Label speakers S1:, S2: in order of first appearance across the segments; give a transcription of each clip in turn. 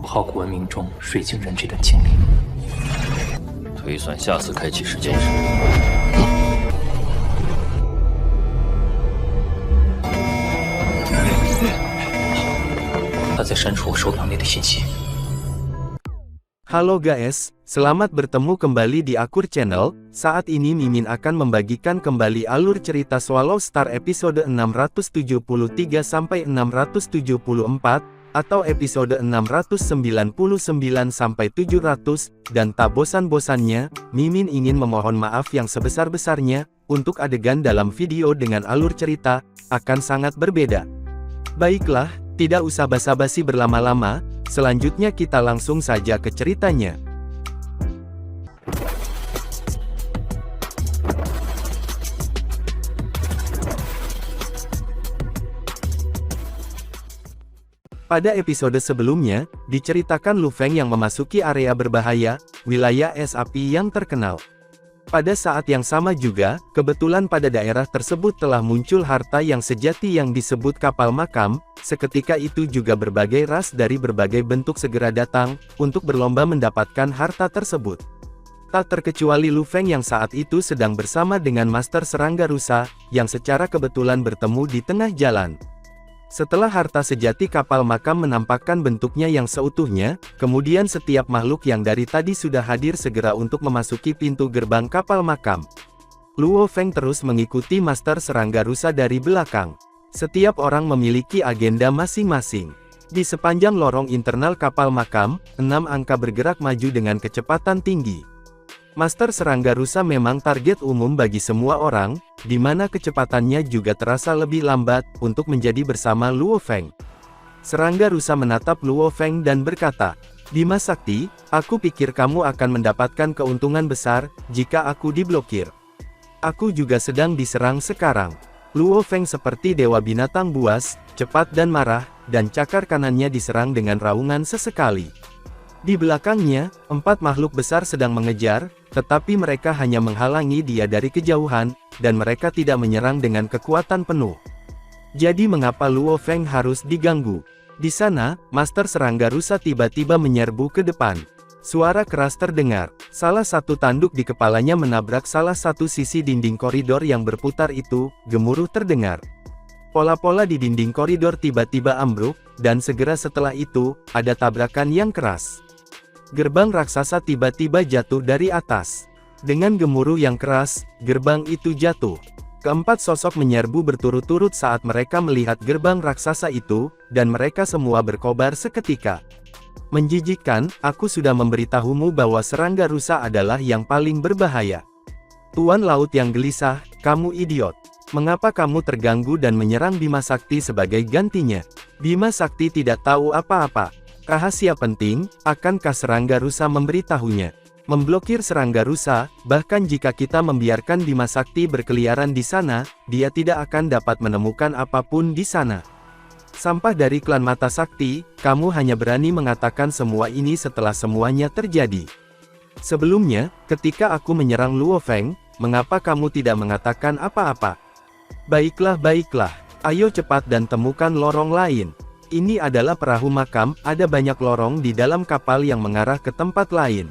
S1: 考古文明中水晶人这段经历。
S2: 推算下次开启时间时，
S1: 他在删除我手表内的信息。
S3: Halo guys, selamat bertemu kembali di Akur Channel. Saat ini Mimin akan membagikan kembali alur cerita Swallow Star episode 673 sampai 674 atau episode 699 sampai 700 dan tak bosan-bosannya, Mimin ingin memohon maaf yang sebesar-besarnya untuk adegan dalam video dengan alur cerita akan sangat berbeda. Baiklah, tidak usah basa-basi berlama-lama. Selanjutnya kita langsung saja ke ceritanya. Pada episode sebelumnya, diceritakan Lu Feng yang memasuki area berbahaya, wilayah es api yang terkenal. Pada saat yang sama juga, kebetulan pada daerah tersebut telah muncul harta yang sejati yang disebut kapal makam. Seketika itu juga berbagai ras dari berbagai bentuk segera datang, untuk berlomba mendapatkan harta tersebut. Tak terkecuali Lu Feng yang saat itu sedang bersama dengan Master Serangga Rusa, yang secara kebetulan bertemu di tengah jalan. Setelah harta sejati kapal makam menampakkan bentuknya yang seutuhnya, kemudian setiap makhluk yang dari tadi sudah hadir segera untuk memasuki pintu gerbang kapal makam. Luo Feng terus mengikuti Master Serangga Rusa dari belakang. Setiap orang memiliki agenda masing-masing. Di sepanjang lorong internal kapal makam, 6 angka bergerak maju dengan kecepatan tinggi. Master Serangga Rusa memang target umum bagi semua orang, di mana kecepatannya juga terasa lebih lambat untuk menjadi bersama Luo Feng. Serangga Rusa menatap Luo Feng dan berkata, "Bima Sakti, aku pikir kamu akan mendapatkan keuntungan besar jika aku diblokir. Aku juga sedang diserang sekarang." Luo Feng seperti dewa binatang buas, cepat dan marah, dan cakar kanannya diserang dengan raungan sesekali. Di belakangnya, 4 makhluk besar sedang mengejar, tetapi mereka hanya menghalangi dia dari kejauhan, dan mereka tidak menyerang dengan kekuatan penuh. Jadi mengapa Luo Feng harus diganggu? Di sana, Master Serangga Rusa tiba-tiba menyerbu ke depan. Suara keras terdengar. Salah satu tanduk di kepalanya menabrak salah satu sisi dinding koridor yang berputar itu, gemuruh terdengar. Pola-pola di dinding koridor tiba-tiba ambruk, dan segera setelah itu, ada tabrakan yang keras. Gerbang raksasa tiba-tiba jatuh dari atas. Dengan gemuruh yang keras, gerbang itu jatuh. Keempat sosok menyerbu berturut-turut saat mereka melihat gerbang raksasa itu, dan mereka semua berkobar seketika. Menjijikkan, aku sudah memberitahumu bahwa Serangga Rusa adalah yang paling berbahaya. Tuan Laut yang gelisah, kamu idiot. Mengapa kamu terganggu dan menyerang Bima Sakti sebagai gantinya? Bima Sakti tidak tahu apa-apa. Rahasia penting, akankah Serangga Rusa memberitahunya? Memblokir Serangga Rusa, bahkan jika kita membiarkan Bima Sakti berkeliaran di sana, dia tidak akan dapat menemukan apapun di sana. Sampah dari klan Mata Sakti, kamu hanya berani mengatakan semua ini setelah semuanya terjadi. Sebelumnya, ketika aku menyerang Luo Feng, mengapa kamu tidak mengatakan apa-apa? Baiklah, ayo cepat dan temukan lorong lain. Ini adalah perahu makam, ada banyak lorong di dalam kapal yang mengarah ke tempat lain.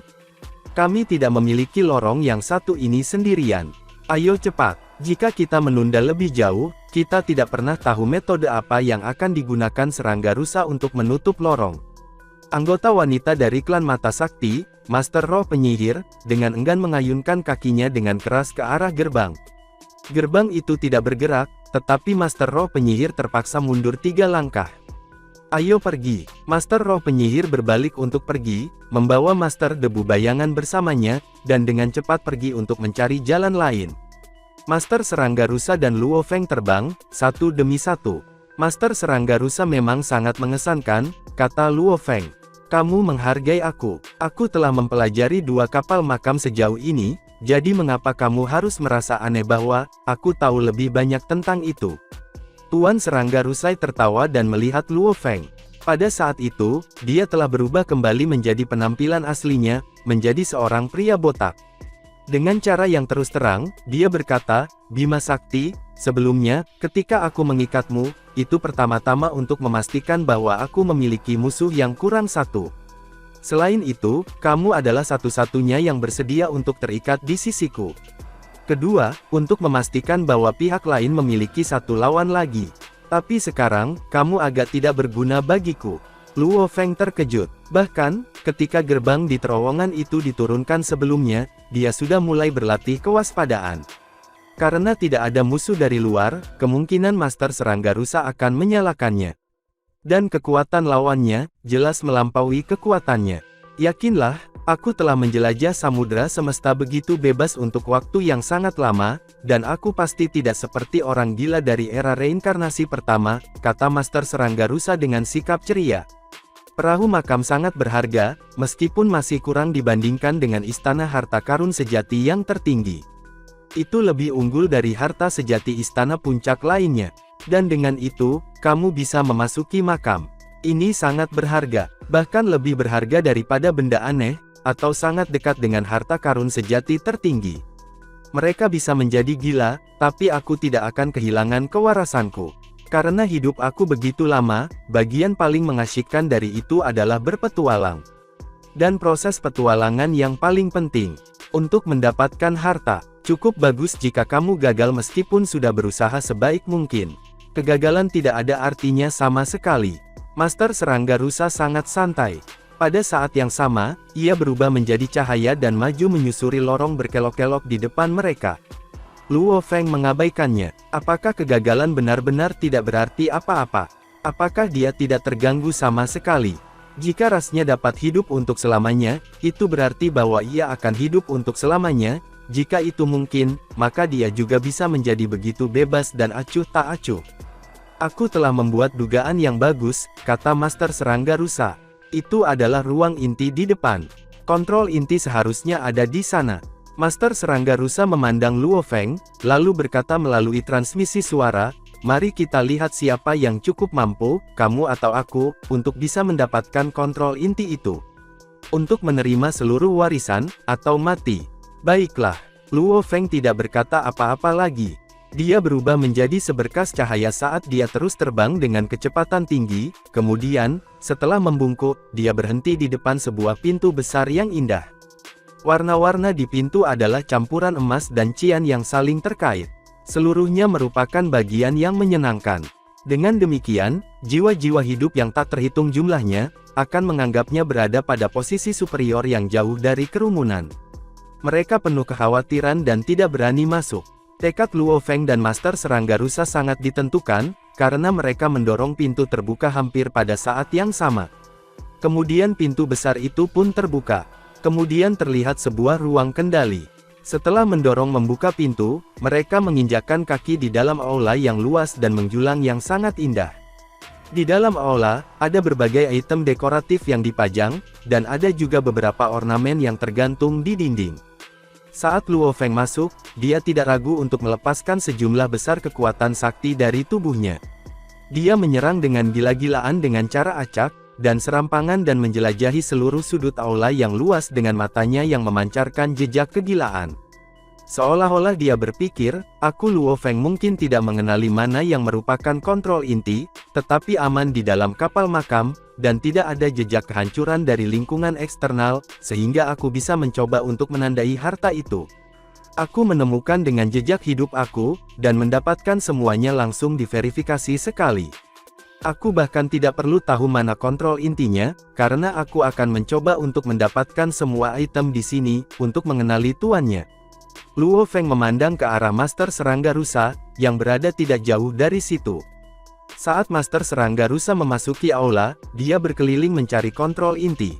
S3: Kami tidak memiliki lorong yang satu ini sendirian. Ayo cepat, jika kita menunda lebih jauh, kita tidak pernah tahu metode apa yang akan digunakan Serangga Rusa untuk menutup lorong. Anggota wanita dari klan Mata Sakti, Master Roh Penyihir, dengan enggan mengayunkan kakinya dengan keras ke arah gerbang. Gerbang itu tidak bergerak, tetapi Master Roh Penyihir terpaksa mundur 3 langkah. Ayo pergi. Master Roh Penyihir berbalik untuk pergi, membawa Master Debu Bayangan bersamanya, dan dengan cepat pergi untuk mencari jalan lain. Master Serangga Rusa dan Luo Feng terbang, satu demi satu. Master Serangga Rusa memang sangat mengesankan, kata Luo Feng. Kamu menghargai aku. Aku telah mempelajari 2 kapal makam sejauh ini, jadi mengapa kamu harus merasa aneh bahwa aku tahu lebih banyak tentang itu? Tuan Serangga Rusai tertawa dan melihat Luo Feng. Pada saat itu, dia telah berubah kembali menjadi penampilan aslinya, menjadi seorang pria botak. Dengan cara yang terus terang, dia berkata, Bima Sakti, sebelumnya, ketika aku mengikatmu, itu pertama-tama untuk memastikan bahwa aku memiliki musuh yang kurang satu. Selain itu, kamu adalah satu-satunya yang bersedia untuk terikat di sisiku. Kedua, untuk memastikan bahwa pihak lain memiliki satu lawan lagi. Tapi sekarang, kamu agak tidak berguna bagiku. Luo Feng terkejut. Bahkan, ketika gerbang di terowongan itu diturunkan sebelumnya, dia sudah mulai berlatih kewaspadaan. Karena tidak ada musuh dari luar, kemungkinan Master Serangga Rusa akan menyalakannya. Dan kekuatan lawannya, jelas melampaui kekuatannya. Yakinlah, aku telah menjelajah samudera semesta begitu bebas untuk waktu yang sangat lama, dan aku pasti tidak seperti orang gila dari era reinkarnasi pertama, kata Master Serangga Rusa dengan sikap ceria. Perahu makam sangat berharga, meskipun masih kurang dibandingkan dengan istana harta karun sejati yang tertinggi. Itu lebih unggul dari harta sejati istana puncak lainnya. Dan dengan itu, kamu bisa memasuki makam. Ini sangat berharga, bahkan lebih berharga daripada benda aneh, atau sangat dekat dengan harta karun sejati tertinggi. Mereka bisa menjadi gila, tapi aku tidak akan kehilangan kewarasanku. Karena hidup aku begitu lama, bagian paling mengasyikkan dari itu adalah berpetualang. Dan proses petualangan yang paling penting. Untuk mendapatkan harta, cukup bagus jika kamu gagal meskipun sudah berusaha sebaik mungkin. Kegagalan tidak ada artinya sama sekali. Master Serangga Rusa sangat santai. Pada saat yang sama, ia berubah menjadi cahaya dan maju menyusuri lorong berkelok-kelok di depan mereka. Luo Feng mengabaikannya. Apakah kegagalan benar-benar tidak berarti apa-apa? Apakah dia tidak terganggu sama sekali? Jika rasnya dapat hidup untuk selamanya, itu berarti bahwa ia akan hidup untuk selamanya. Jika itu mungkin, maka dia juga bisa menjadi begitu bebas dan acuh tak acuh. Aku telah membuat dugaan yang bagus, kata Master Serangga Rusa. Itu adalah ruang inti di depan. Kontrol inti seharusnya ada di sana. Master Serangga Rusa memandang Luo Feng, lalu berkata melalui transmisi suara, mari kita lihat siapa yang cukup mampu, kamu atau aku, untuk bisa mendapatkan kontrol inti itu. Untuk menerima seluruh warisan, atau mati. Baiklah, Luo Feng tidak berkata apa-apa lagi. Dia berubah menjadi seberkas cahaya saat dia terus terbang dengan kecepatan tinggi, kemudian, setelah membungkuk, dia berhenti di depan sebuah pintu besar yang indah. Warna-warna di pintu adalah campuran emas dan cian yang saling terkait. Seluruhnya merupakan bagian yang menyenangkan. Dengan demikian, jiwa-jiwa hidup yang tak terhitung jumlahnya, akan menganggapnya berada pada posisi superior yang jauh dari kerumunan. Mereka penuh kekhawatiran dan tidak berani masuk. Tekad Luo Feng dan Master Serangga Rusa sangat ditentukan, karena mereka mendorong pintu terbuka hampir pada saat yang sama. Kemudian pintu besar itu pun terbuka. Kemudian terlihat sebuah ruang kendali. Setelah mendorong membuka pintu, mereka menginjakkan kaki di dalam aula yang luas dan menjulang yang sangat indah. Di dalam aula, ada berbagai item dekoratif yang dipajang, dan ada juga beberapa ornamen yang tergantung di dinding. Saat Luo Feng masuk, dia tidak ragu untuk melepaskan sejumlah besar kekuatan sakti dari tubuhnya. Dia menyerang dengan gila-gilaan dengan cara acak, dan serampangan dan menjelajahi seluruh sudut aula yang luas dengan matanya yang memancarkan jejak kegilaan. Seolah-olah dia berpikir, aku Luo Feng mungkin tidak mengenali mana yang merupakan kontrol inti, tetapi aman di dalam kapal makam, dan tidak ada jejak kehancuran dari lingkungan eksternal, sehingga aku bisa mencoba untuk menandai harta itu. Aku menemukan dengan jejak hidup aku, dan mendapatkan semuanya langsung diverifikasi sekali. Aku bahkan tidak perlu tahu mana kontrol intinya, karena aku akan mencoba untuk mendapatkan semua item di sini, untuk mengenali tuannya. Luo Feng memandang ke arah Master Serangga Rusa, yang berada tidak jauh dari situ. Saat Master Serangga Rusa memasuki aula, dia berkeliling mencari kontrol inti.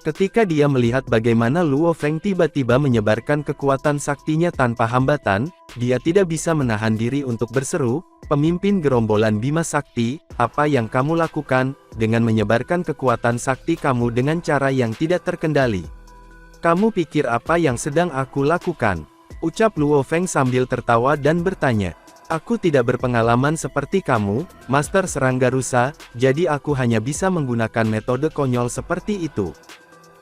S3: Ketika dia melihat bagaimana Luo Feng tiba-tiba menyebarkan kekuatan saktinya tanpa hambatan, dia tidak bisa menahan diri untuk berseru, pemimpin gerombolan Bima Sakti, apa yang kamu lakukan, dengan menyebarkan kekuatan sakti kamu dengan cara yang tidak terkendali? Kamu pikir apa yang sedang aku lakukan? Ucap Luo Feng sambil tertawa dan bertanya. Aku tidak berpengalaman seperti kamu, Master Serangga Rusa, jadi aku hanya bisa menggunakan metode konyol seperti itu.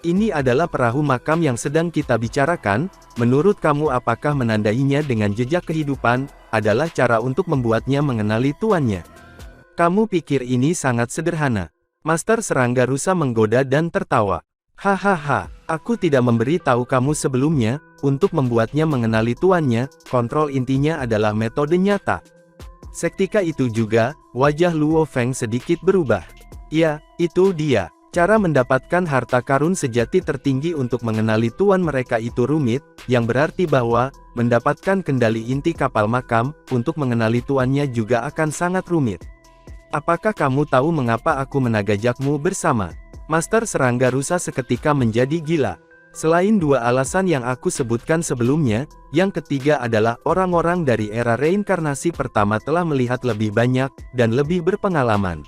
S3: Ini adalah perahu makam yang sedang kita bicarakan, menurut kamu apakah menandainya dengan jejak kehidupan, adalah cara untuk membuatnya mengenali tuannya? Kamu pikir ini sangat sederhana? Master Serangga Rusa menggoda dan tertawa. Hahaha, aku tidak memberi tahu kamu sebelumnya, untuk membuatnya mengenali tuannya, kontrol intinya adalah metode nyata. Seketika itu juga, wajah Luo Feng sedikit berubah. Ya, itu dia. Cara mendapatkan harta karun sejati tertinggi untuk mengenali tuan mereka itu rumit, yang berarti bahwa, mendapatkan kendali inti kapal makam, untuk mengenali tuannya juga akan sangat rumit. Apakah kamu tahu mengapa aku menagajakmu bersama? Master Serangga Rusa seketika menjadi gila. Selain dua alasan yang aku sebutkan sebelumnya, yang ketiga adalah orang-orang dari era reinkarnasi pertama telah melihat lebih banyak, dan lebih berpengalaman.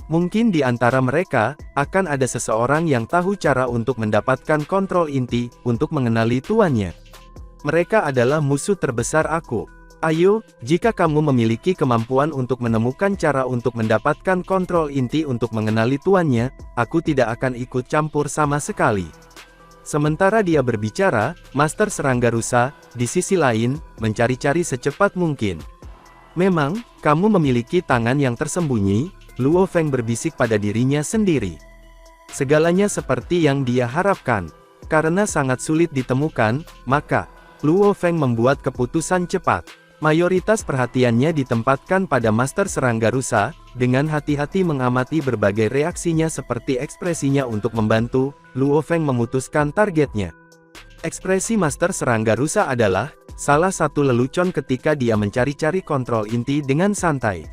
S3: Mungkin di antara mereka, akan ada seseorang yang tahu cara untuk mendapatkan kontrol inti, untuk mengenali tuannya. Mereka adalah musuh terbesar aku. Ayo, jika kamu memiliki kemampuan untuk menemukan cara untuk mendapatkan kontrol inti untuk mengenali tuannya, aku tidak akan ikut campur sama sekali. Sementara dia berbicara, Master Serangga Rusa, di sisi lain, mencari-cari secepat mungkin. Memang, kamu memiliki tangan yang tersembunyi, Luo Feng berbisik pada dirinya sendiri. Segalanya seperti yang dia harapkan. Karena sangat sulit ditemukan, maka, Luo Feng membuat keputusan cepat. Mayoritas perhatiannya ditempatkan pada Master Serangga Rusa, dengan hati-hati mengamati berbagai reaksinya seperti ekspresinya untuk membantu, Luo Feng memutuskan targetnya. Ekspresi Master Serangga Rusa adalah, salah satu lelucon ketika dia mencari-cari kontrol inti dengan santai.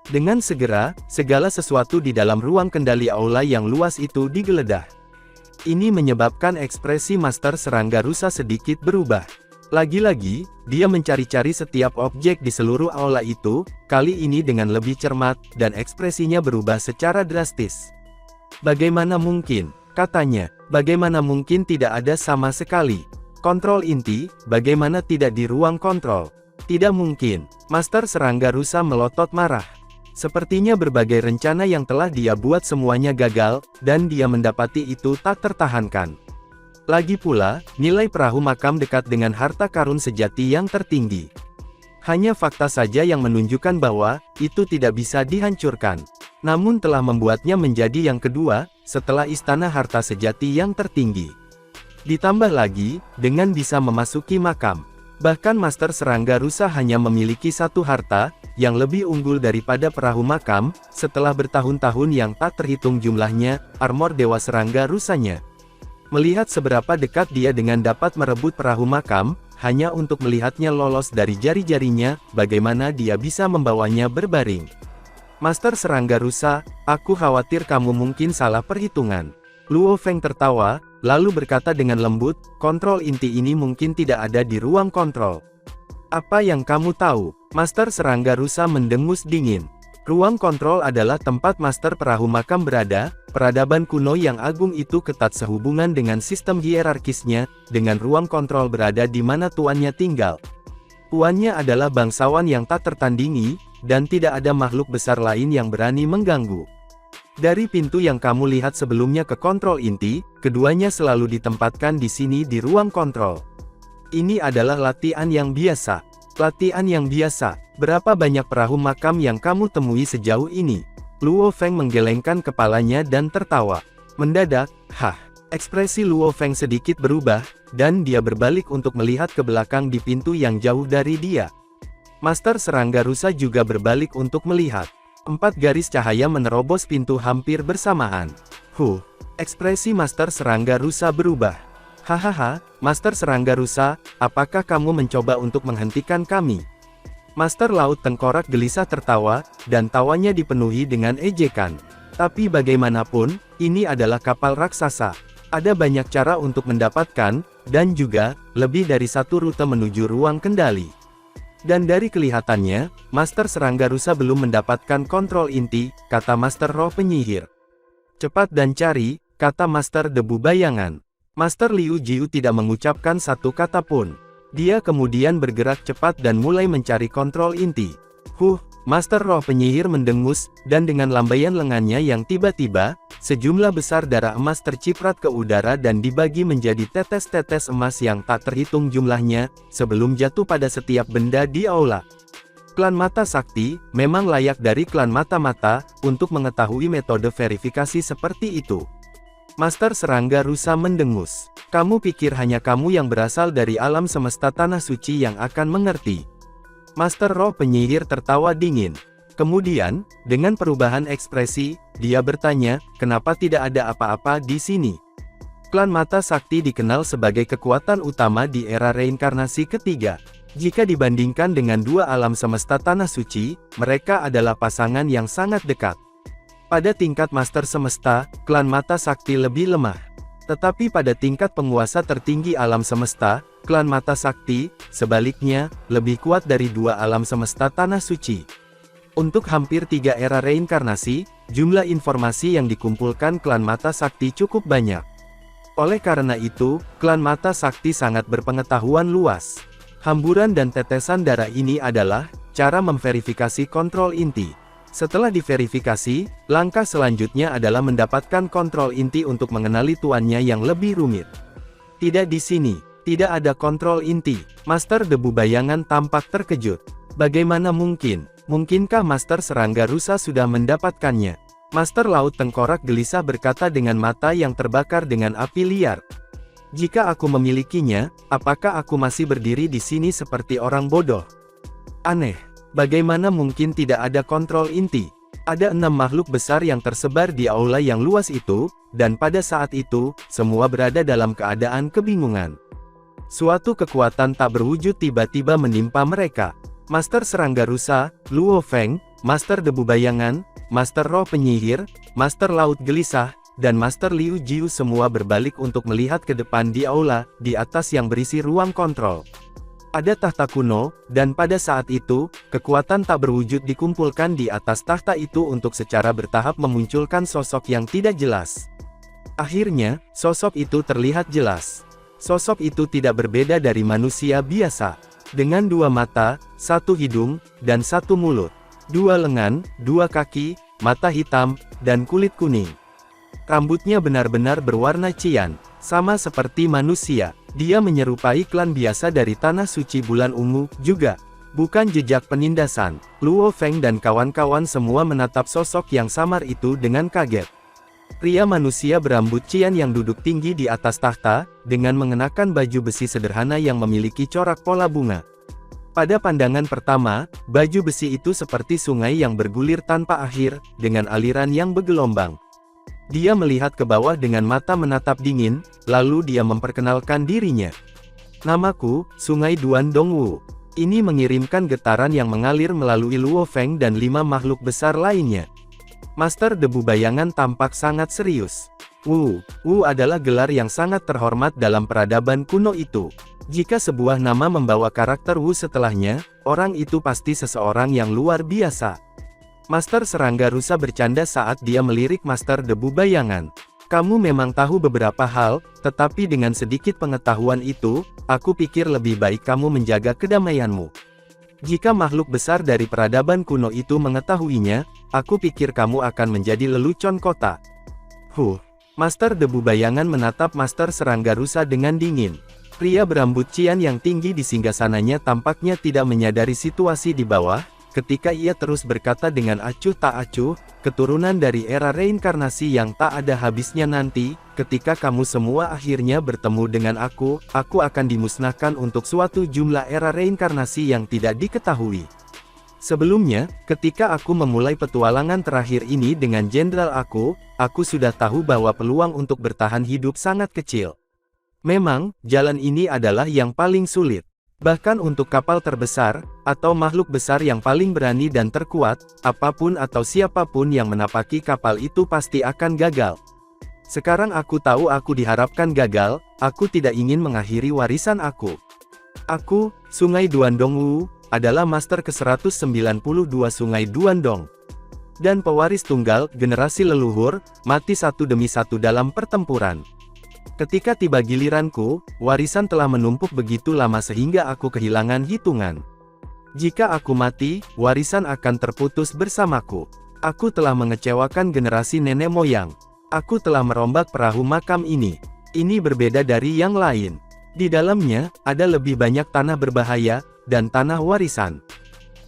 S3: Dengan segera, segala sesuatu di dalam ruang kendali aula yang luas itu digeledah. Ini menyebabkan ekspresi Master Serangga Rusa sedikit berubah. Lagi-lagi, dia mencari-cari setiap objek di seluruh aula itu, kali ini dengan lebih cermat, dan ekspresinya berubah secara drastis. Bagaimana mungkin, katanya, bagaimana mungkin tidak ada sama sekali. Kontrol inti, bagaimana tidak di ruang kontrol? Tidak mungkin, Master Serangga Rusa melotot marah. Sepertinya berbagai rencana yang telah dia buat semuanya gagal, dan dia mendapati itu tak tertahankan. Lagi pula, nilai perahu makam dekat dengan harta karun sejati yang tertinggi. Hanya fakta saja yang menunjukkan bahwa, itu tidak bisa dihancurkan. Namun telah membuatnya menjadi yang kedua, setelah istana harta sejati yang tertinggi. Ditambah lagi, dengan bisa memasuki makam. Bahkan Master Serangga Rusa hanya memiliki satu harta, yang lebih unggul daripada perahu makam, setelah bertahun-tahun yang tak terhitung jumlahnya, armor Dewa Serangga Rusanya. Melihat seberapa dekat dia dengan dapat merebut perahu makam, hanya untuk melihatnya lolos dari jari-jarinya, bagaimana dia bisa membawanya berbaring. Master Serangga Rusa, aku khawatir kamu mungkin salah perhitungan. Luo Feng tertawa, lalu berkata dengan lembut, kontrol inti ini mungkin tidak ada di ruang kontrol. Apa yang kamu tahu? Master Serangga Rusa mendengus dingin. Ruang kontrol adalah tempat Master Perahu Makam berada, peradaban kuno yang agung itu ketat sehubungan dengan sistem hierarkisnya, dengan ruang kontrol berada di mana tuannya tinggal. Tuannya adalah bangsawan yang tak tertandingi, dan tidak ada makhluk besar lain yang berani mengganggu. Dari pintu yang kamu lihat sebelumnya ke kontrol inti, keduanya selalu ditempatkan di sini di ruang kontrol. Ini adalah latihan yang biasa. Latihan yang biasa. Berapa banyak perahu makam yang kamu temui sejauh ini? Luo Feng menggelengkan kepalanya dan tertawa. Mendadak, ekspresi Luo Feng sedikit berubah, dan dia berbalik untuk melihat ke belakang di pintu yang jauh dari dia. Master Serangga Rusa juga berbalik untuk melihat. 4 garis cahaya menerobos pintu hampir bersamaan. Ekspresi Master Serangga Rusa berubah. Hahaha, Master Serangga Rusa, apakah kamu mencoba untuk menghentikan kami? Master Laut Tengkorak gelisah tertawa, dan tawanya dipenuhi dengan ejekan. Tapi bagaimanapun, ini adalah kapal raksasa. Ada banyak cara untuk mendapatkan, dan juga, lebih dari satu rute menuju ruang kendali. Dan dari kelihatannya, Master Serangga Rusa belum mendapatkan kontrol inti, kata Master Roh Penyihir. Cepat dan cari, kata Master Debu Bayangan. Master Liu Jiu tidak mengucapkan satu kata pun. Dia kemudian bergerak cepat dan mulai mencari kontrol inti. Master Roh Penyihir mendengus, dan dengan lambaian lengannya yang tiba-tiba, sejumlah besar darah emas terciprat ke udara dan dibagi menjadi tetes-tetes emas yang tak terhitung jumlahnya, sebelum jatuh pada setiap benda di aula. Klan Mata Sakti, memang layak dari klan Mata-Mata, untuk mengetahui metode verifikasi seperti itu. Master Serangga Rusa mendengus. Kamu pikir hanya kamu yang berasal dari alam semesta tanah suci yang akan mengerti? Master Roh Penyihir tertawa dingin. Kemudian, dengan perubahan ekspresi, dia bertanya, kenapa tidak ada apa-apa di sini? Klan Mata Sakti dikenal sebagai kekuatan utama di era reinkarnasi ketiga. Jika dibandingkan dengan dua alam semesta tanah suci, mereka adalah pasangan yang sangat dekat. Pada tingkat Master Semesta, klan Mata Sakti lebih lemah. Tetapi pada tingkat penguasa tertinggi alam semesta, klan Mata Sakti, sebaliknya, lebih kuat dari dua alam semesta tanah suci. Untuk hampir 3 era reinkarnasi, jumlah informasi yang dikumpulkan klan Mata Sakti cukup banyak. Oleh karena itu, klan Mata Sakti sangat berpengetahuan luas. Hamburan dan tetesan darah ini adalah cara memverifikasi kontrol inti. Setelah diverifikasi, langkah selanjutnya adalah mendapatkan kontrol inti untuk mengenali tuannya yang lebih rumit. Tidak di sini, tidak ada kontrol inti. Master Debu Bayangan tampak terkejut. Bagaimana mungkin? Mungkinkah Master Serangga Rusa sudah mendapatkannya? Master Laut Tengkorak Gelisah berkata dengan mata yang terbakar dengan api liar. Jika aku memilikinya, apakah aku masih berdiri di sini seperti orang bodoh? Aneh. Bagaimana mungkin tidak ada kontrol inti? Ada 6 makhluk besar yang tersebar di aula yang luas itu, dan pada saat itu, semua berada dalam keadaan kebingungan. Suatu kekuatan tak berwujud tiba-tiba menimpa mereka. Master Serangga Rusa, Luo Feng, Master Debu Bayangan, Master Roh Penyihir, Master Laut Gelisah, dan Master Liu Jiu semua berbalik untuk melihat ke depan di aula, di atas yang berisi ruang kontrol. Ada tahta kuno, dan pada saat itu, kekuatan tak berwujud dikumpulkan di atas tahta itu untuk secara bertahap memunculkan sosok yang tidak jelas. Akhirnya, sosok itu terlihat jelas. Sosok itu tidak berbeda dari manusia biasa. Dengan 2 mata, 1 hidung, dan 1 mulut. 2 lengan, 2 kaki, mata hitam, dan kulit kuning. Rambutnya benar-benar berwarna cian, sama seperti manusia. Dia menyerupai klan biasa dari Tanah Suci Bulan Ungu, juga. Bukan jejak penindasan. Luo Feng dan kawan-kawan semua menatap sosok yang samar itu dengan kaget. Pria manusia berambut cian yang duduk tinggi di atas tahta, dengan mengenakan baju besi sederhana yang memiliki corak pola bunga. Pada pandangan pertama, baju besi itu seperti sungai yang bergulir tanpa akhir, dengan aliran yang bergelombang. Dia melihat ke bawah dengan mata menatap dingin, lalu dia memperkenalkan dirinya. Namaku, Sungai Duan Dongwu. Ini mengirimkan getaran yang mengalir melalui Luo Feng dan 5 makhluk besar lainnya. Master Debu Bayangan tampak sangat serius. Wu adalah gelar yang sangat terhormat dalam peradaban kuno itu. Jika sebuah nama membawa karakter Wu setelahnya, orang itu pasti seseorang yang luar biasa. Master Serangga Rusa bercanda saat dia melirik Master Debu Bayangan. Kamu memang tahu beberapa hal, tetapi dengan sedikit pengetahuan itu, aku pikir lebih baik kamu menjaga kedamaianmu. Jika makhluk besar dari peradaban kuno itu mengetahuinya, aku pikir kamu akan menjadi lelucon kota. Master Debu Bayangan menatap Master Serangga Rusa dengan dingin. Pria berambut cian yang tinggi di singgasananya tampaknya tidak menyadari situasi di bawah, ketika ia terus berkata dengan acuh tak acuh, keturunan dari era reinkarnasi yang tak ada habisnya nanti, ketika kamu semua akhirnya bertemu dengan aku akan dimusnahkan untuk suatu jumlah era reinkarnasi yang tidak diketahui. Sebelumnya, ketika aku memulai petualangan terakhir ini dengan jenderal aku sudah tahu bahwa peluang untuk bertahan hidup sangat kecil. Memang, jalan ini adalah yang paling sulit. Bahkan untuk kapal terbesar, atau makhluk besar yang paling berani dan terkuat, apapun atau siapapun yang menapaki kapal itu pasti akan gagal. Sekarang aku tahu aku diharapkan gagal, aku tidak ingin mengakhiri warisan aku. Aku, Sungai Duan Dongwu, adalah Master ke-192 Sungai Duan Dong. Dan pewaris tunggal, generasi leluhur, mati satu demi satu dalam pertempuran. Ketika tiba giliranku, warisan telah menumpuk begitu lama sehingga aku kehilangan hitungan. Jika aku mati, warisan akan terputus bersamaku. Aku telah mengecewakan generasi nenek moyang. Aku telah merombak perahu makam ini. Ini berbeda dari yang lain. Di dalamnya, ada lebih banyak tanah berbahaya, dan tanah warisan.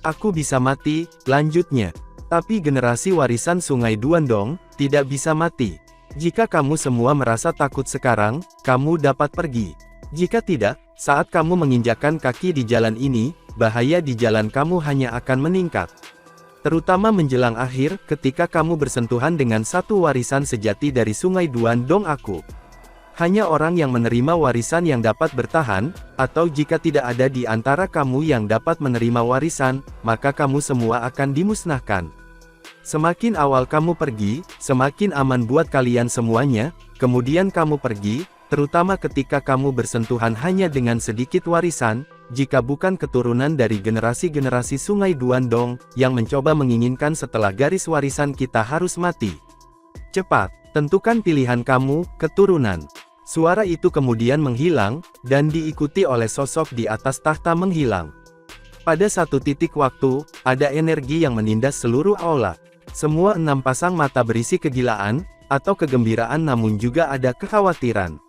S3: Aku bisa mati, lanjutnya. Tapi generasi warisan Sungai Duan Dong, tidak bisa mati. Jika kamu semua merasa takut sekarang, kamu dapat pergi. Jika tidak, saat kamu menginjakkan kaki di jalan ini, bahaya di jalan kamu hanya akan meningkat. Terutama menjelang akhir, ketika kamu bersentuhan dengan satu warisan sejati dari Sungai Duandong aku. Hanya orang yang menerima warisan yang dapat bertahan, atau jika tidak ada di antara kamu yang dapat menerima warisan, maka kamu semua akan dimusnahkan. Semakin awal kamu pergi, semakin aman buat kalian semuanya, kemudian kamu pergi, terutama ketika kamu bersentuhan hanya dengan sedikit warisan, jika bukan keturunan dari generasi-generasi Sungai Duandong, yang mencoba menginginkan setelah garis warisan kita harus mati. Cepat, tentukan pilihan kamu, keturunan. Suara itu kemudian menghilang, dan diikuti oleh sosok di atas tahta menghilang. Pada satu titik waktu, ada energi yang menindas seluruh aula. Semua 6 pasang mata berisi kegilaan, atau kegembiraan namun juga ada kekhawatiran.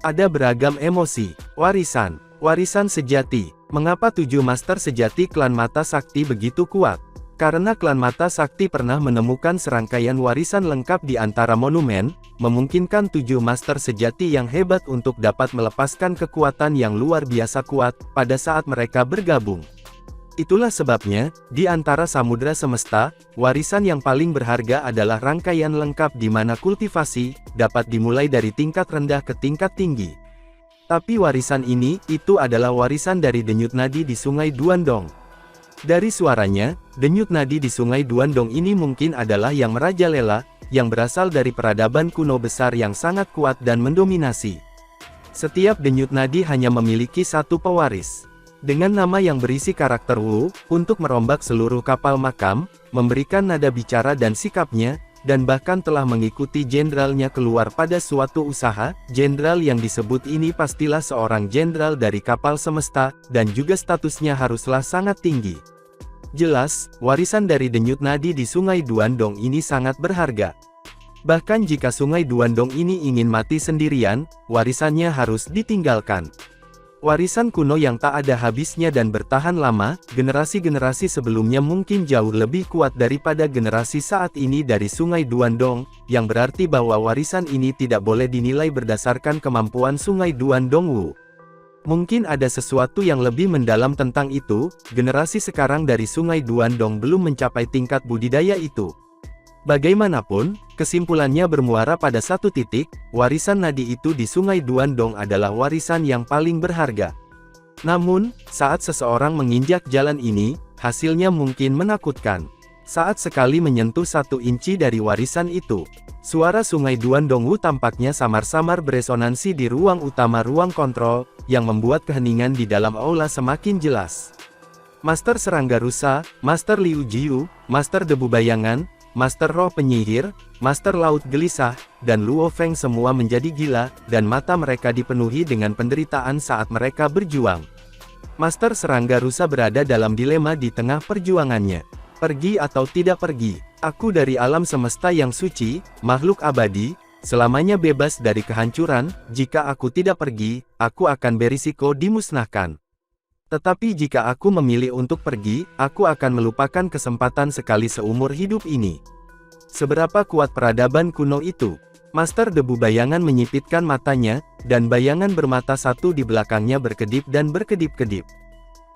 S3: Ada beragam emosi, warisan sejati. Mengapa 7 master sejati klan mata sakti begitu kuat? Karena klan mata sakti pernah menemukan serangkaian warisan lengkap di antara monumen, memungkinkan 7 master sejati yang hebat untuk dapat melepaskan kekuatan yang luar biasa kuat, pada saat mereka bergabung. Itulah sebabnya, di antara samudra semesta, warisan yang paling berharga adalah rangkaian lengkap di mana kultivasi, dapat dimulai dari tingkat rendah ke tingkat tinggi. Tapi warisan ini, itu adalah warisan dari denyut nadi di Sungai Duandong. Dari suaranya, denyut nadi di Sungai Duandong ini mungkin adalah yang merajalela, yang berasal dari peradaban kuno besar yang sangat kuat dan mendominasi. Setiap denyut nadi hanya memiliki satu pewaris. Dengan nama yang berisi karakter Wu, untuk merombak seluruh kapal makam, memberikan nada bicara dan sikapnya, dan bahkan telah mengikuti jenderalnya keluar pada suatu usaha. Jenderal yang disebut ini pastilah seorang jenderal dari kapal semesta, dan juga statusnya haruslah sangat tinggi. Jelas, warisan dari denyut nadi di Sungai Duandong ini sangat berharga. Bahkan jika Sungai Duandong ini ingin mati sendirian, warisannya harus ditinggalkan. Warisan kuno yang tak ada habisnya dan bertahan lama, generasi-generasi sebelumnya mungkin jauh lebih kuat daripada generasi saat ini dari Sungai Duandong, yang berarti bahwa warisan ini tidak boleh dinilai berdasarkan kemampuan Sungai Duandong Wu. Mungkin ada sesuatu yang lebih mendalam tentang itu, generasi sekarang dari Sungai Duandong belum mencapai tingkat budidaya itu. Bagaimanapun, kesimpulannya bermuara pada satu titik, warisan nadi itu di Sungai Duandong adalah warisan yang paling berharga. Namun, saat seseorang menginjak jalan ini, hasilnya mungkin menakutkan. Saat sekali menyentuh 1 inci dari warisan itu, suara Sungai Duandong Wu tampaknya samar-samar beresonansi di ruang utama ruang kontrol, yang membuat keheningan di dalam aula semakin jelas. Master Serangga Rusa, Master Liu Jiu, Master Debu Bayangan, Master Roh Penyihir, Master Laut Gelisah, dan Luo Feng semua menjadi gila, dan mata mereka dipenuhi dengan penderitaan saat mereka berjuang. Master Serangga Rusa berada dalam dilema di tengah perjuangannya. Pergi atau tidak pergi? Aku dari alam semesta yang suci, makhluk abadi, selamanya bebas dari kehancuran. Jika aku tidak pergi, aku akan berisiko dimusnahkan. Tetapi jika aku memilih untuk pergi, aku akan melupakan kesempatan sekali seumur hidup ini. Seberapa kuat peradaban kuno itu? Master Debu Bayangan menyipitkan matanya, dan bayangan bermata satu di belakangnya berkedip dan berkedip-kedip.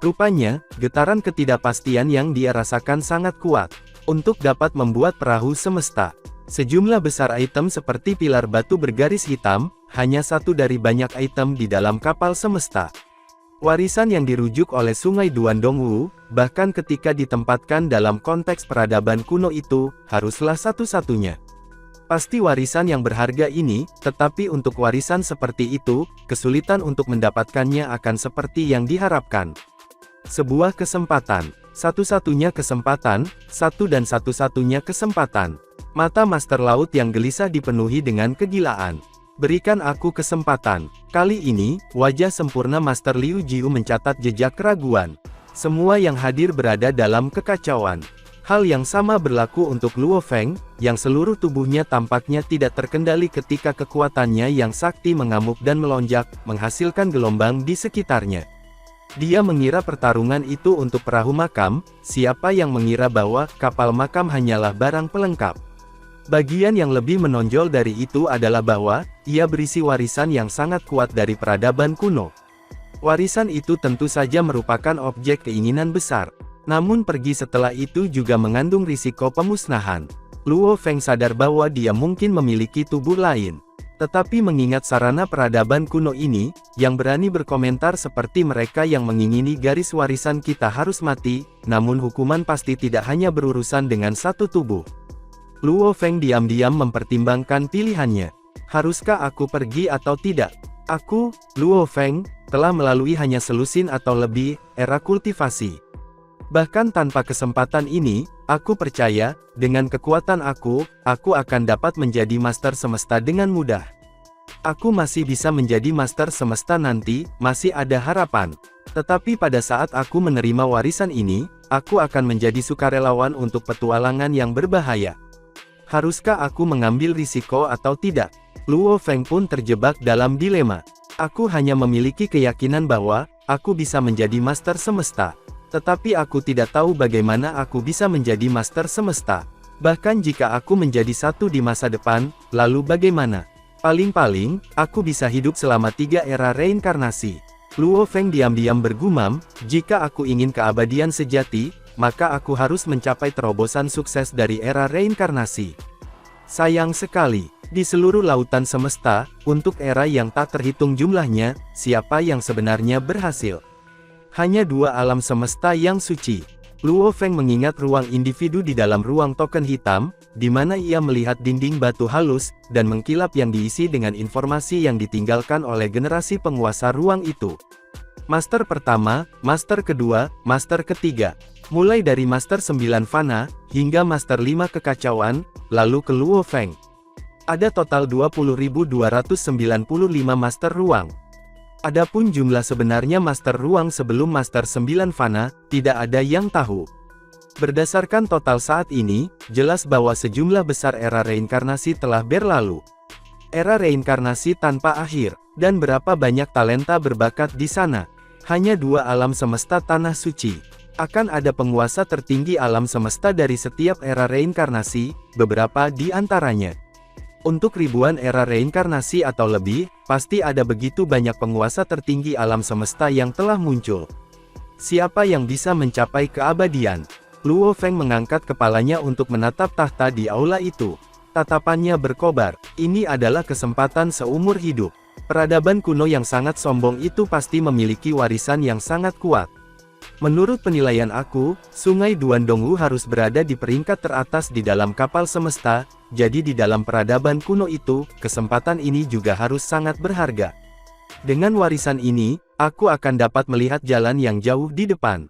S3: Rupanya, getaran ketidakpastian yang dia rasakan sangat kuat. Untuk dapat membuat perahu semesta, sejumlah besar item seperti pilar batu bergaris hitam, hanya satu dari banyak item di dalam kapal semesta. Warisan yang dirujuk oleh Sungai Duandong Wu, bahkan ketika ditempatkan dalam konteks peradaban kuno itu, haruslah satu-satunya. Pasti warisan yang berharga ini, tetapi untuk warisan seperti itu, kesulitan untuk mendapatkannya akan seperti yang diharapkan. Sebuah kesempatan, satu-satunya kesempatan, satu dan satu-satunya kesempatan. Mata Master Laut yang gelisah dipenuhi dengan kegilaan. Berikan aku kesempatan. Kali ini, wajah sempurna Master Liu Jiu mencatat jejak keraguan. Semua yang hadir berada dalam kekacauan. Hal yang sama berlaku untuk Luo Feng, yang seluruh tubuhnya tampaknya tidak terkendali ketika kekuatannya yang sakti mengamuk dan melonjak, menghasilkan gelombang di sekitarnya. Dia mengira pertarungan itu untuk perahu makam. Siapa yang mengira bahwa kapal makam hanyalah barang pelengkap? Bagian yang lebih menonjol dari itu adalah bahwa, ia berisi warisan yang sangat kuat dari peradaban kuno. Warisan itu tentu saja merupakan objek keinginan besar. Namun pergi setelah itu juga mengandung risiko pemusnahan. Luo Feng sadar bahwa dia mungkin memiliki tubuh lain. Tetapi mengingat sarana peradaban kuno ini, yang berani berkomentar seperti mereka yang mengingini garis warisan kita harus mati, namun hukuman pasti tidak hanya berurusan dengan satu tubuh. Luo Feng diam-diam mempertimbangkan pilihannya. Haruskah aku pergi atau tidak? Aku, Luo Feng, telah melalui hanya selusin atau lebih, era kultivasi. Bahkan tanpa kesempatan ini, aku percaya, dengan kekuatan aku akan dapat menjadi Master Semesta dengan mudah. Aku masih bisa menjadi Master Semesta nanti, masih ada harapan. Tetapi pada saat aku menerima warisan ini, aku akan menjadi sukarelawan untuk petualangan yang berbahaya. Haruskah aku mengambil risiko atau tidak? Luo Feng pun terjebak dalam dilema. Aku hanya memiliki keyakinan bahwa, aku bisa menjadi Master Semesta. Tetapi aku tidak tahu bagaimana aku bisa menjadi Master Semesta. Bahkan jika aku menjadi satu di masa depan, lalu bagaimana? Paling-paling, aku bisa hidup selama 3 era reinkarnasi. Luo Feng diam-diam bergumam, jika aku ingin keabadian sejati, maka aku harus mencapai terobosan sukses dari era reinkarnasi. Sayang sekali, di seluruh lautan semesta, untuk era yang tak terhitung jumlahnya, siapa yang sebenarnya berhasil? Hanya 2 alam semesta yang suci. Luo Feng mengingat ruang individu di dalam ruang token hitam, di mana ia melihat dinding batu halus, dan mengkilap yang diisi dengan informasi yang ditinggalkan oleh generasi penguasa ruang itu. Master pertama, Master kedua, Master ketiga. Mulai dari Master 9 Fana, hingga Master 5 Kekacauan, lalu ke Luo Feng. Ada total 20.295 Master Ruang. Adapun jumlah sebenarnya Master Ruang sebelum Master 9 Fana, tidak ada yang tahu. Berdasarkan total saat ini, jelas bahwa sejumlah besar era reinkarnasi telah berlalu. Era reinkarnasi tanpa akhir, dan berapa banyak talenta berbakat di sana. Hanya 2 alam semesta tanah suci. Akan ada penguasa tertinggi alam semesta dari setiap era reinkarnasi, beberapa di antaranya. Untuk ribuan era reinkarnasi atau lebih, pasti ada begitu banyak penguasa tertinggi alam semesta yang telah muncul. Siapa yang bisa mencapai keabadian? Luo Feng mengangkat kepalanya untuk menatap tahta di aula itu. Tatapannya berkobar, ini adalah kesempatan seumur hidup. Peradaban kuno yang sangat sombong itu pasti memiliki warisan yang sangat kuat. Menurut penilaian aku, Sungai Duandongwu harus berada di peringkat teratas di dalam kapal semesta, jadi di dalam peradaban kuno itu, kesempatan ini juga harus sangat berharga. Dengan warisan ini, aku akan dapat melihat jalan yang jauh di depan.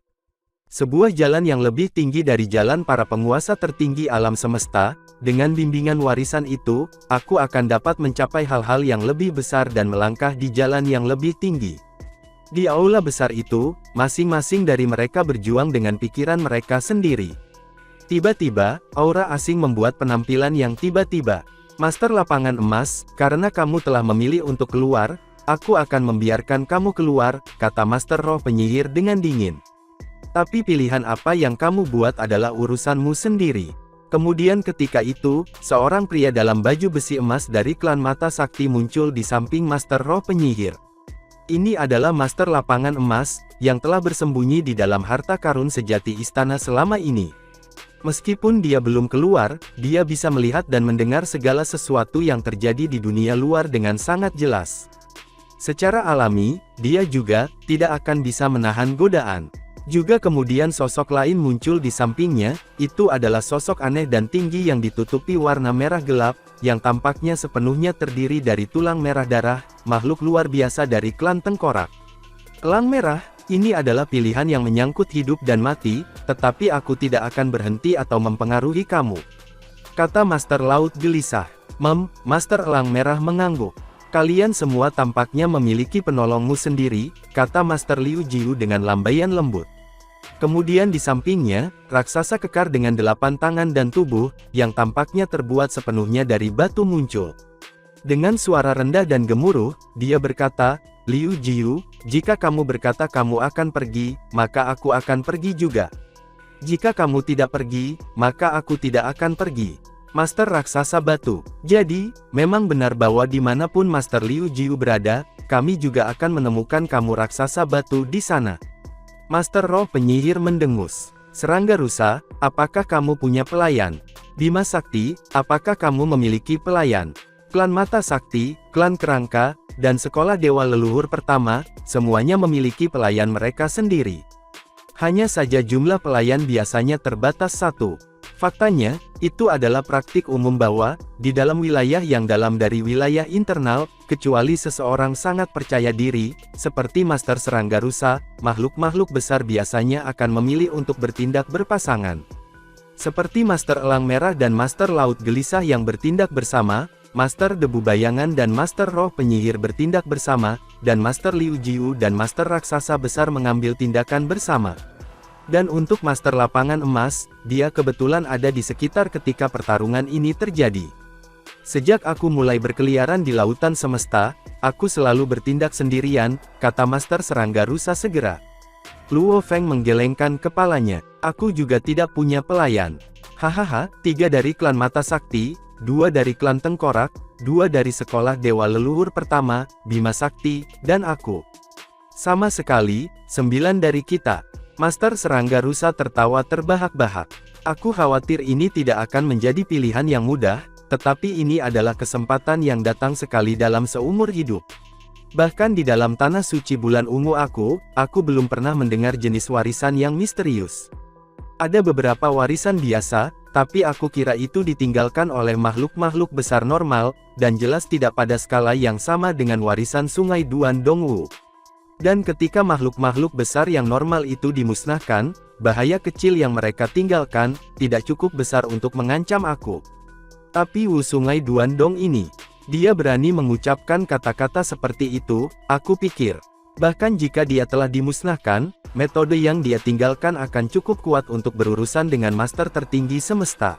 S3: Sebuah jalan yang lebih tinggi dari jalan para penguasa tertinggi alam semesta. Dengan bimbingan warisan itu, aku akan dapat mencapai hal-hal yang lebih besar dan melangkah di jalan yang lebih tinggi. Di aula besar itu, masing-masing dari mereka berjuang dengan pikiran mereka sendiri. Tiba-tiba, aura asing membuat penampilan yang tiba-tiba. Master lapangan emas, karena kamu telah memilih untuk keluar, aku akan membiarkan kamu keluar, kata Master Roh Penyihir dengan dingin. Tapi pilihan apa yang kamu buat adalah urusanmu sendiri. Kemudian ketika itu, seorang pria dalam baju besi emas dari klan Mata Sakti muncul di samping Master Roh Penyihir. Ini adalah Master Lapangan Emas, yang telah bersembunyi di dalam harta karun sejati istana selama ini. Meskipun dia belum keluar, dia bisa melihat dan mendengar segala sesuatu yang terjadi di dunia luar dengan sangat jelas. Secara alami, dia juga tidak akan bisa menahan godaan. Juga kemudian sosok lain muncul di sampingnya, itu adalah sosok aneh dan tinggi yang ditutupi warna merah gelap, yang tampaknya sepenuhnya terdiri dari tulang merah darah, makhluk luar biasa dari klan Tengkorak. Elang merah, ini adalah pilihan yang menyangkut hidup dan mati, tetapi aku tidak akan berhenti atau mempengaruhi kamu. Kata Master Laut gelisah. Master Elang Merah mengangguk. Kalian semua tampaknya memiliki penolongmu sendiri, kata Master Liu Jiu dengan lambaian lembut. Kemudian di sampingnya, raksasa kekar dengan 8 tangan dan tubuh, yang tampaknya terbuat sepenuhnya dari batu muncul. Dengan suara rendah dan gemuruh, dia berkata, Liu Jiu, jika kamu berkata kamu akan pergi, maka aku akan pergi juga. Jika kamu tidak pergi, maka aku tidak akan pergi. Master Raksasa Batu. Jadi, memang benar bahwa dimanapun Master Liu Jiu berada, kami juga akan menemukan kamu Raksasa Batu di sana. Master Roh Penyihir mendengus. Serangga Rusa, apakah kamu punya pelayan? Bima Sakti, apakah kamu memiliki pelayan? Klan Mata Sakti, Klan Kerangka, dan Sekolah Dewa Leluhur Pertama, semuanya memiliki pelayan mereka sendiri. Hanya saja jumlah pelayan biasanya terbatas satu. Faktanya, itu adalah praktik umum bahwa, di dalam wilayah yang dalam dari wilayah internal, kecuali seseorang sangat percaya diri, seperti Master Serangga Rusa, makhluk-makhluk besar biasanya akan memilih untuk bertindak berpasangan. Seperti Master Elang Merah dan Master Laut Gelisah yang bertindak bersama, Master Debu Bayangan dan Master Roh Penyihir bertindak bersama, dan Master Liu Jiu dan Master Raksasa Besar mengambil tindakan bersama. Dan untuk Master Lapangan Emas, dia kebetulan ada di sekitar ketika pertarungan ini terjadi. Sejak aku mulai berkeliaran di lautan semesta, aku selalu bertindak sendirian, kata Master Serangga Rusa segera. Luo Feng menggelengkan kepalanya. Aku juga tidak punya pelayan. Hahaha, 3 dari klan Mata Sakti, 2 dari klan Tengkorak, 2 dari Sekolah Dewa Leluhur Pertama, Bima Sakti, dan aku. Sama sekali, 9 dari kita. Master Serangga Rusa tertawa terbahak-bahak. Aku khawatir ini tidak akan menjadi pilihan yang mudah, tetapi ini adalah kesempatan yang datang sekali dalam seumur hidup. Bahkan di dalam tanah suci bulan ungu aku belum pernah mendengar jenis warisan yang misterius. Ada beberapa warisan biasa, tapi aku kira itu ditinggalkan oleh makhluk-makhluk besar normal, dan jelas tidak pada skala yang sama dengan warisan Sungai Duan Dongwu. Dan ketika makhluk-makhluk besar yang normal itu dimusnahkan, bahaya kecil yang mereka tinggalkan, tidak cukup besar untuk mengancam aku. Tapi Wu Sungai Duan Dong ini, dia berani mengucapkan kata-kata seperti itu, aku pikir. Bahkan jika dia telah dimusnahkan, metode yang dia tinggalkan akan cukup kuat untuk berurusan dengan master tertinggi semesta.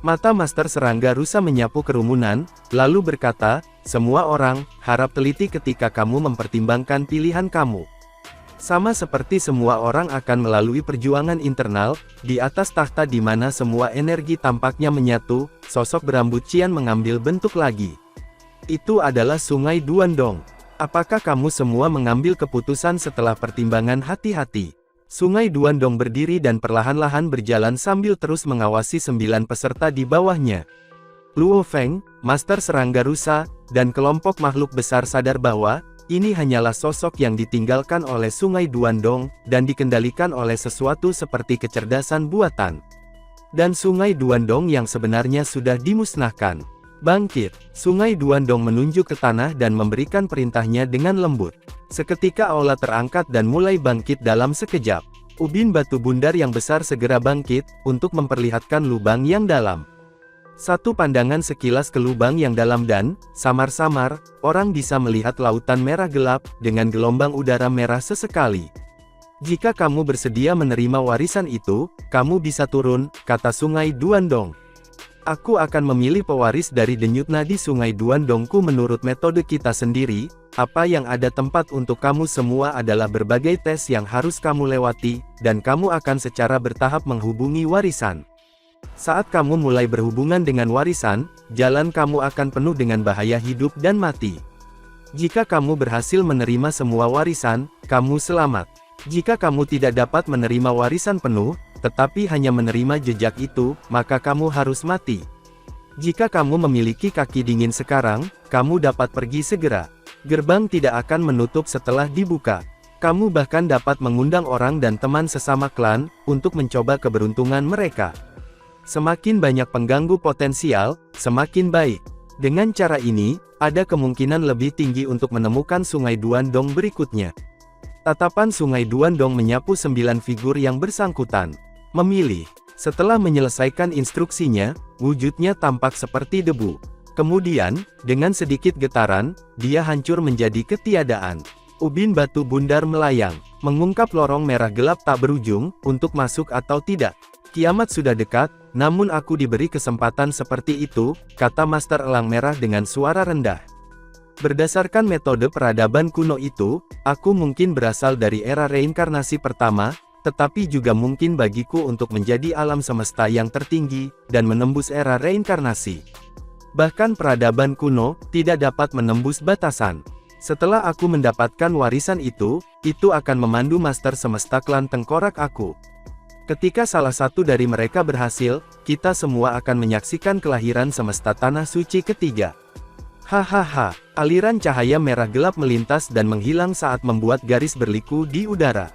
S3: Mata Master Serangga Rusa menyapu kerumunan, lalu berkata, semua orang, harap teliti ketika kamu mempertimbangkan pilihan kamu. Sama seperti semua orang akan melalui perjuangan internal, di atas tahta di mana semua energi tampaknya menyatu, sosok berambut cian mengambil bentuk lagi. Itu adalah Sungai Duan Dong. Apakah kamu semua mengambil keputusan setelah pertimbangan hati-hati? Sungai Duan Dong berdiri dan perlahan-lahan berjalan sambil terus mengawasi 9 peserta di bawahnya. Luo Feng, Master Serangga Rusa, dan kelompok makhluk besar sadar bahwa, ini hanyalah sosok yang ditinggalkan oleh Sungai Duan Dong, dan dikendalikan oleh sesuatu seperti kecerdasan buatan. Dan Sungai Duan Dong yang sebenarnya sudah dimusnahkan. Bangkit, Sungai Duan Dong menunjuk ke tanah dan memberikan perintahnya dengan lembut. Seketika aula terangkat dan mulai bangkit dalam sekejap. Ubin batu bundar yang besar segera bangkit, untuk memperlihatkan lubang yang dalam. Satu pandangan sekilas ke lubang yang dalam dan, samar-samar, orang bisa melihat lautan merah gelap, dengan gelombang udara merah sesekali. Jika kamu bersedia menerima warisan itu, kamu bisa turun, kata Sungai Duan Dong. Aku akan memilih pewaris dari denyut nadi Sungai Duan Dongku menurut metode kita sendiri. Apa yang ada tempat untuk kamu semua adalah berbagai tes yang harus kamu lewati, dan kamu akan secara bertahap menghubungi warisan. Saat kamu mulai berhubungan dengan warisan, jalan kamu akan penuh dengan bahaya hidup dan mati. Jika kamu berhasil menerima semua warisan, kamu selamat. Jika kamu tidak dapat menerima warisan penuh, tetapi hanya menerima jejak itu, maka kamu harus mati. Jika kamu memiliki kaki dingin sekarang, kamu dapat pergi segera. Gerbang tidak akan menutup setelah dibuka. Kamu bahkan dapat mengundang orang dan teman sesama klan, untuk mencoba keberuntungan mereka. Semakin banyak pengganggu potensial, semakin baik. Dengan cara ini, ada kemungkinan lebih tinggi untuk menemukan Sungai Duan Dong berikutnya. Tatapan Sungai Duan Dong menyapu 9 figur yang bersangkutan. Memilih. Setelah menyelesaikan instruksinya, wujudnya tampak seperti debu. Kemudian, dengan sedikit getaran, dia hancur menjadi ketiadaan. Ubin batu bundar melayang, mengungkap lorong merah gelap tak berujung, untuk masuk atau tidak. Kiamat sudah dekat, namun aku diberi kesempatan seperti itu, kata Master Elang Merah dengan suara rendah. Berdasarkan metode peradaban kuno itu, aku mungkin berasal dari era reinkarnasi pertama, tetapi juga mungkin bagiku untuk menjadi alam semesta yang tertinggi, dan menembus era reinkarnasi. Bahkan peradaban kuno, tidak dapat menembus batasan. Setelah aku mendapatkan warisan itu akan memandu Master Semesta klan Tengkorak aku. Ketika salah satu dari mereka berhasil, kita semua akan menyaksikan kelahiran semesta Tanah Suci ketiga. Hahaha, aliran cahaya merah gelap melintas dan menghilang saat membuat garis berliku di udara.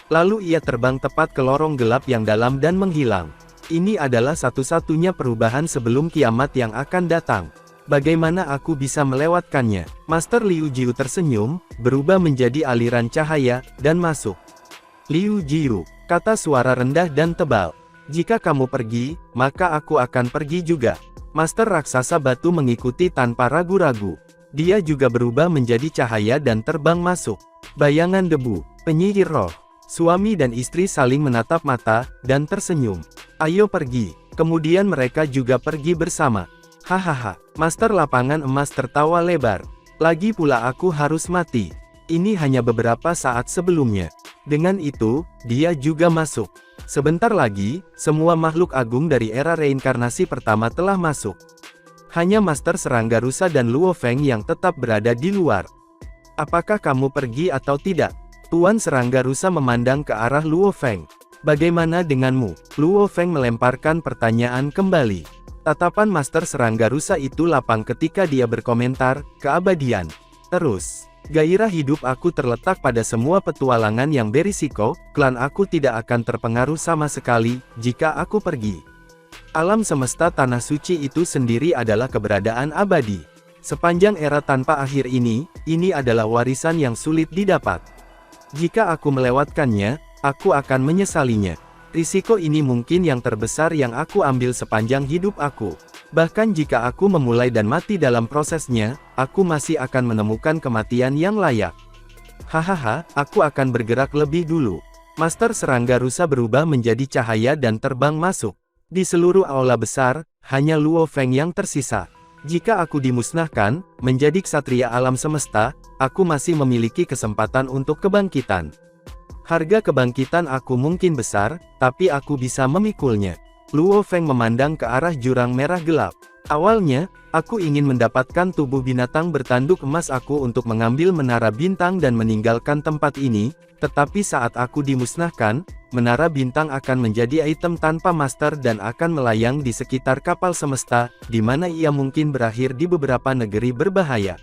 S3: Lalu ia terbang tepat ke lorong gelap yang dalam dan menghilang. Ini adalah satu-satunya perubahan sebelum kiamat yang akan datang. Bagaimana aku bisa melewatkannya? Master Liu Jiu tersenyum, berubah menjadi aliran cahaya, dan masuk. Liu Jiu, kata suara rendah dan tebal. Jika kamu pergi, maka aku akan pergi juga. Master Raksasa Batu mengikuti tanpa ragu-ragu. Dia juga berubah menjadi cahaya dan terbang masuk. Bayangan debu, penyihir roh. Suami dan istri saling menatap mata, dan tersenyum. Ayo pergi. Kemudian mereka juga pergi bersama. Hahaha, Master Lapangan Emas tertawa lebar. Lagi pula aku harus mati. Ini hanya beberapa saat sebelumnya. Dengan itu, dia juga masuk. Sebentar lagi, semua makhluk agung dari era reinkarnasi pertama telah masuk. Hanya Master Serangga Rusa dan Luo Feng yang tetap berada di luar. Apakah kamu pergi atau tidak? Tuan Serangga Rusa memandang ke arah Luo Feng. Bagaimana denganmu? Luo Feng melemparkan pertanyaan kembali. Tatapan Master Serangga Rusa itu lapang ketika dia berkomentar, keabadian. Terus, gairah hidup aku terletak pada semua petualangan yang berisiko, klan aku tidak akan terpengaruh sama sekali, jika aku pergi. Alam semesta Tanah Suci itu sendiri adalah keberadaan abadi. Sepanjang era tanpa akhir ini adalah warisan yang sulit didapat. Jika aku melewatkannya, aku akan menyesalinya. Risiko ini mungkin yang terbesar yang aku ambil sepanjang hidup aku. Bahkan jika aku memulai dan mati dalam prosesnya, aku masih akan menemukan kematian yang layak. Hahaha, aku akan bergerak lebih dulu. Master Serangga Rusa berubah menjadi cahaya dan terbang masuk. Di seluruh aula besar, hanya Luo Feng yang tersisa. Jika aku dimusnahkan, menjadi ksatria alam semesta, aku masih memiliki kesempatan untuk kebangkitan. Harga kebangkitan aku mungkin besar, tapi aku bisa memikulnya. Luo Feng memandang ke arah jurang merah gelap. Awalnya, aku ingin mendapatkan tubuh binatang bertanduk emas aku untuk mengambil menara bintang dan meninggalkan tempat ini, tetapi saat aku dimusnahkan, menara bintang akan menjadi item tanpa master dan akan melayang di sekitar kapal semesta, di mana ia mungkin berakhir di beberapa negeri berbahaya.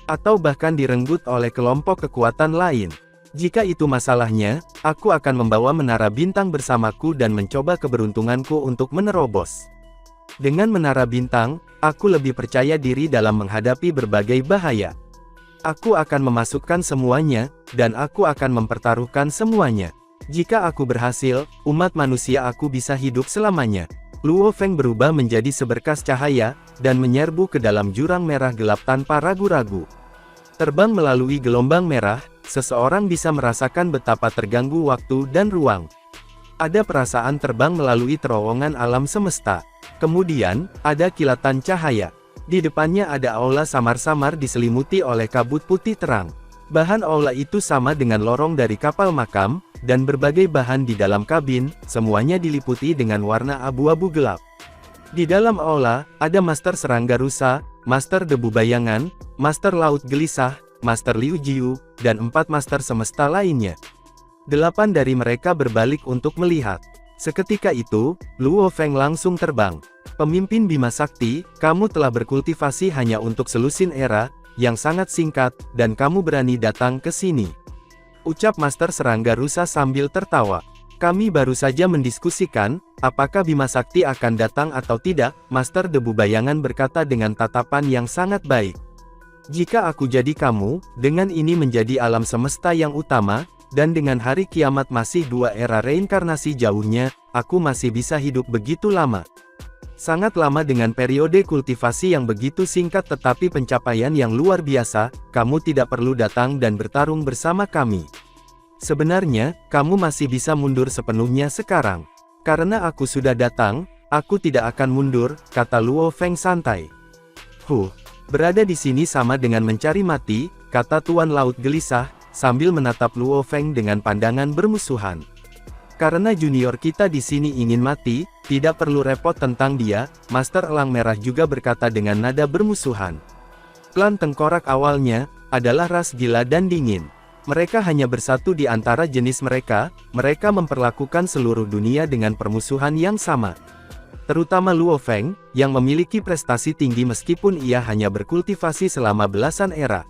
S3: Atau bahkan direnggut oleh kelompok kekuatan lain. Jika itu masalahnya, aku akan membawa menara bintang bersamaku dan mencoba keberuntunganku untuk menerobos. Dengan menara bintang, aku lebih percaya diri dalam menghadapi berbagai bahaya. Aku akan memasukkan semuanya, dan aku akan mempertaruhkan semuanya. Jika aku berhasil, umat manusia aku bisa hidup selamanya. Luo Feng berubah menjadi seberkas cahaya, dan menyerbu ke dalam jurang merah gelap tanpa ragu-ragu. Terbang melalui gelombang merah, seseorang bisa merasakan betapa terganggu waktu dan ruang. Ada perasaan terbang melalui terowongan alam semesta. Kemudian, ada kilatan cahaya. Di depannya ada aula samar-samar diselimuti oleh kabut putih terang. Bahan aula itu sama dengan lorong dari kapal makam, dan berbagai bahan di dalam kabin, semuanya diliputi dengan warna abu-abu gelap. Di dalam aula, ada Master Serangga Rusa, Master Debu Bayangan, Master Laut Gelisah, Master Liu Jiu, dan 4 Master Semesta lainnya. 8 dari mereka berbalik untuk melihat. Seketika itu, Luo Feng langsung terbang. Pemimpin Bima Sakti, kamu telah berkultivasi hanya untuk selusin era, yang sangat singkat, dan kamu berani datang ke sini. Ucap Master Serangga Rusa sambil tertawa. Kami baru saja mendiskusikan, apakah Bima Sakti akan datang atau tidak, Master Debu Bayangan berkata dengan tatapan yang sangat baik. Jika aku jadi kamu, dengan ini menjadi alam semesta yang utama, dan dengan hari kiamat masih 2 era reinkarnasi jauhnya, aku masih bisa hidup begitu lama. Sangat lama dengan periode kultivasi yang begitu singkat tetapi pencapaian yang luar biasa, kamu tidak perlu datang dan bertarung bersama kami. Sebenarnya, kamu masih bisa mundur sepenuhnya sekarang. Karena aku sudah datang, aku tidak akan mundur, kata Luo Feng santai. Berada di sini sama dengan mencari mati, kata Tuan Laut Gelisah, sambil menatap Luo Feng dengan pandangan bermusuhan. Karena junior kita di sini ingin mati, tidak perlu repot tentang dia, Master Elang Merah juga berkata dengan nada bermusuhan. Klan tengkorak awalnya, adalah ras gila dan dingin. Mereka hanya bersatu di antara jenis mereka memperlakukan seluruh dunia dengan permusuhan yang sama. Terutama Luo Feng, yang memiliki prestasi tinggi meskipun ia hanya berkultivasi selama belasan era.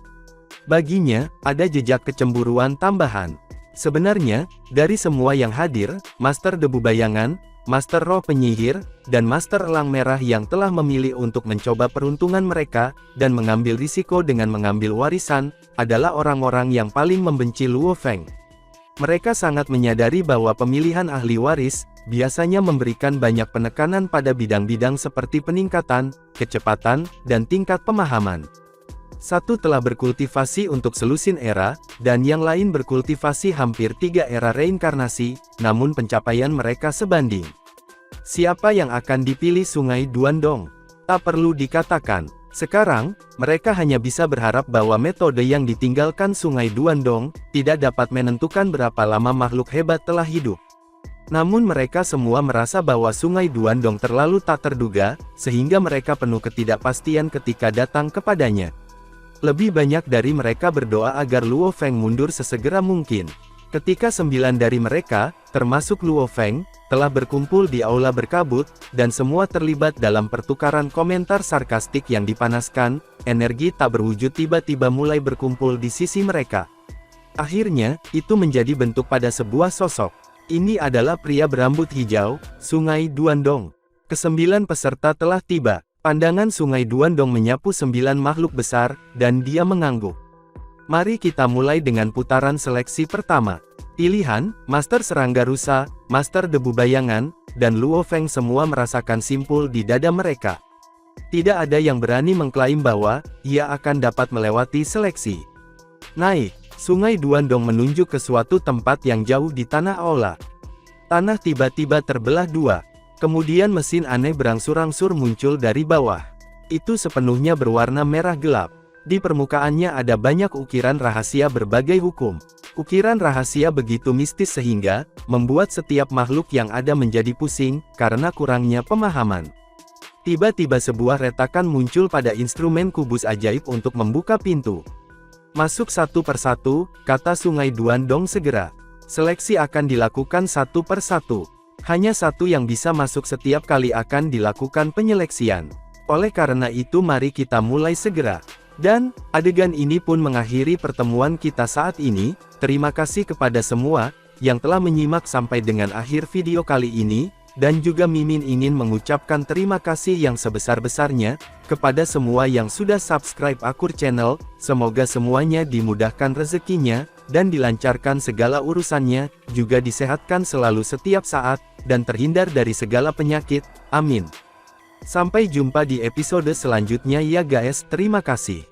S3: Baginya, ada jejak kecemburuan tambahan. Sebenarnya, dari semua yang hadir, Master Debu Bayangan, Master Roh Penyihir, dan Master Elang Merah yang telah memilih untuk mencoba peruntungan mereka, dan mengambil risiko dengan mengambil warisan, adalah orang-orang yang paling membenci Luo Feng. Mereka sangat menyadari bahwa pemilihan ahli waris, biasanya memberikan banyak penekanan pada bidang-bidang seperti peningkatan, kecepatan, dan tingkat pemahaman. Satu telah berkultivasi untuk selusin era, dan yang lain berkultivasi hampir 3 era reinkarnasi, namun pencapaian mereka sebanding. Siapa yang akan dipilih Sungai Duandong? Tak perlu dikatakan. Sekarang, mereka hanya bisa berharap bahwa metode yang ditinggalkan Sungai Duandong, tidak dapat menentukan berapa lama makhluk hebat telah hidup. Namun mereka semua merasa bahwa Sungai Duandong terlalu tak terduga, sehingga mereka penuh ketidakpastian ketika datang kepadanya. Lebih banyak dari mereka berdoa agar Luo Feng mundur sesegera mungkin. Ketika 9 dari mereka, termasuk Luo Feng, telah berkumpul di aula berkabut, dan semua terlibat dalam pertukaran komentar sarkastik yang dipanaskan, energi tak berwujud tiba-tiba mulai berkumpul di sisi mereka. Akhirnya, itu menjadi bentuk pada sebuah sosok. Ini adalah pria berambut hijau, Sungai Duandong. Ke-9 peserta telah tiba. Pandangan Sungai Duandong menyapu 9 makhluk besar, dan dia mengangguk. Mari kita mulai dengan putaran seleksi pertama. Pilihan, Master Serangga Rusa, Master Debu Bayangan, dan Luo Feng semua merasakan simpul di dada mereka. Tidak ada yang berani mengklaim bahwa, ia akan dapat melewati seleksi. Naik, Sungai Duandong menunjuk ke suatu tempat yang jauh di tanah aula. Tanah tiba-tiba terbelah dua. Kemudian mesin aneh berangsur-angsur muncul dari bawah. Itu sepenuhnya berwarna merah gelap. Di permukaannya ada banyak ukiran rahasia berbagai hukum. Ukiran rahasia begitu mistis sehingga, membuat setiap makhluk yang ada menjadi pusing, karena kurangnya pemahaman. Tiba-tiba sebuah retakan muncul pada instrumen kubus ajaib untuk membuka pintu. Masuk satu persatu, kata Sungai Duandong segera. Seleksi akan dilakukan satu persatu. Hanya satu yang bisa masuk setiap kali akan dilakukan penyeleksian. Oleh karena itu mari kita mulai segera. Dan, adegan ini pun mengakhiri pertemuan kita saat ini. Terima kasih kepada semua, yang telah menyimak sampai dengan akhir video kali ini, dan juga Mimin ingin mengucapkan terima kasih yang sebesar-besarnya, kepada semua yang sudah subscribe Akur Channel, semoga semuanya dimudahkan rezekinya, dan dilancarkan segala urusannya, juga disehatkan selalu setiap saat, dan terhindar dari segala penyakit, amin. Sampai jumpa di episode selanjutnya ya guys, terima kasih.